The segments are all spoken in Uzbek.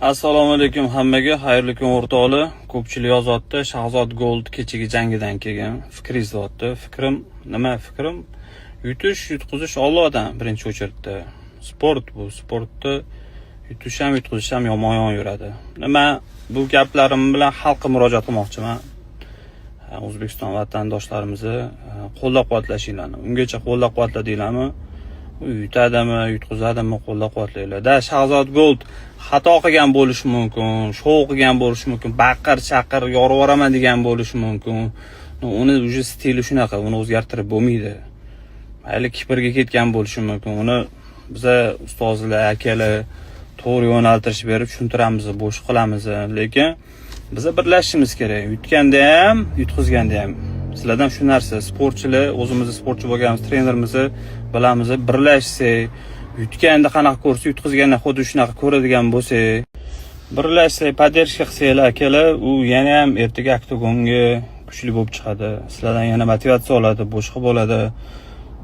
Assalomu alaykum hammaga, xayrli kun o'rtoqlar. Ko'pchilik yozyapti, Shahzod Gold kechagi jangidan keyin fikr izotyapti. Fikrim yutish, yutqizish Allohdan birinchi o'chirtdi. Sport bu, sportda yutish ham, yutqizish ham yomon yuradi. Bu gaplarim bilan xalqqa murojaat qilmoqchiman. O'zbekiston vatandoshlarimizni qo'llab-quvvatlashinglarni. Ungacha qo'llab-quvvatladinglarmi? Yutadimi, yutqizadimi qo'llab-quvvatlanglar. Shahzod Gold xato qilgan bo'lishi mumkin, shov qilgan bo'lishi mumkin, baqir-chaqir yorib yuboraman degan bo'lishi mumkin. Uni o'zi stili shunaqa, uni o'zgartirib bo'lmaydi. Mayli kiprga ketgan bo'lishi mumkin. Uni biz ustozlar, akalar to'g'ri yo'naltirish berib tushuntiramiz, bo'sh qilamiz, lekin biz birlashishimiz kerak. Yutganda ham, yutqizganda ham. Sizlardan shu narsa, sportchilar, o'zimizni sportchi bo'lganmiz, trenerimizni bilamiz, birlashsak, yutganda qanaqa ko'rsa, yutqizganda xuddi shunaqa ko'radigan bo'lsak, birlashsak, podдержка qilsanglar akalar, u yana ham ertaga oktagonga kuchli bo'lib chiqadi. Sizlardan yana motivatsiya oladi, boshqa bo'ladi.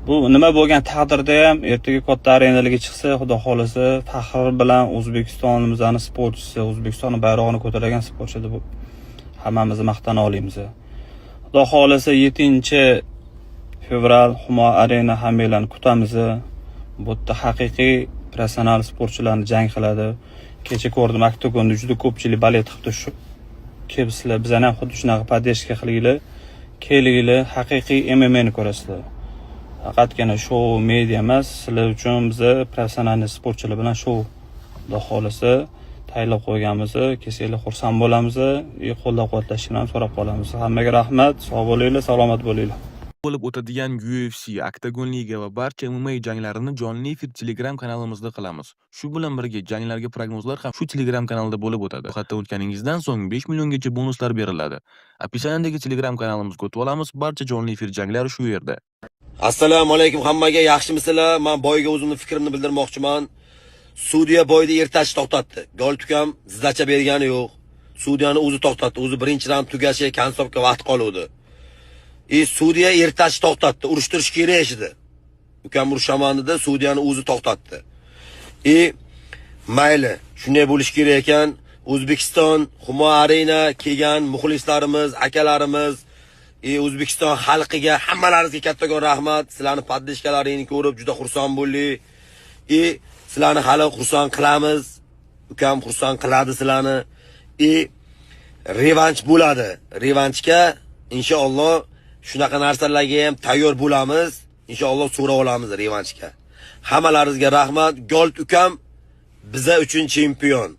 Bu nima bo'lgan taqdirda ham ertaga katta arenalarga chiqsa, xudo xolasa, faxr bilan O'zbekistonimizning sportchisi, O'zbekistonning bayrog'ini ko'targan sportchi deb hammamiz maqtana olamiz. Xudo xolasa 7-fevral Humo Arena hammanglarni kutamiz. Bu yerda haqiqiy professional sportchilarni jang qiladi. Kecha ko'rdim, oktagonda juda ko'pchilik balet qilibdi. Shu kelibsizlar, bizani ham xuddi shunaqa podдержка qilinglar. Kelinglar, haqiqiy MMA ni ko'rasizlar. Faqatgina shou media emas, sizlar uchun biz professional sportchilar bilan shou xudo xolasa tayyorlab qo'yganmiz. Kelsanglar xursand bo'lamiz, qo'llab-quvvatlashinglarni so'rab qolamiz. Hammaga rahmat, sog' bo'linglar, salomat bo'linglar. Bo'lib o'tadigan UFC, Octagon Liga va barcha MMA janglarini jonli efir Telegram kanalimizda qilamiz. Shu bilan birga janglarga prognozlar ham shu Telegram kanalida bo'lib o'tadi. Hatto o'tganingizdan so'ng 5 milliongacha bonuslar beriladi. Opisiyanidagi Telegram kanalimizga o'tib olamiz. Barcha jonli efir janglari shu yerda. Assalomu alaykum hammaga, yaxshimisizlar? Men boyga o'zimni fikrimni bildirmoqchiman. Sudya boyni ertachi to'xtatdi. Gol tukam zizlacha bergani yo'q. Sudyani o'zi to'xtatdi. O'zi birinchi raund tugashi konsobga vaqt qoluvdi. Sudya ertachi to'xtatdi. Urishtirish kerak edi. Ukam urishamanida sudyani o'zi to'xtatdi. Mayli, shunday bo'lish kerak ekan. O'zbekiston Humo Arena kelgan muxlislarimiz, akalarimiz, O'zbekiston xalqiga hammalaringizga kattakon rahmat. Sizlarning podдержкалаringni ko'rib juda xursand bo'ldik. Sizlarni hali xursand qilamiz. Ukam xursand qiladi sizlarni. Revanch bo'ladi. Revanchga inshaalloh shunaqa narsalarga ham tayyor bo'lamiz. Inshaalloh so'rab olamiz revanchga. Hammalaringizga rahmat. Gold ukam biza uchun chempion.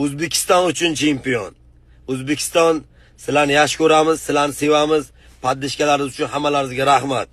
O'zbekiston uchun chempion. O'zbekiston sizlarni yaxshi ko'ramiz, sizlarni sevamiz. Podдержкалаringiz uchun hammalaringizga rahmat.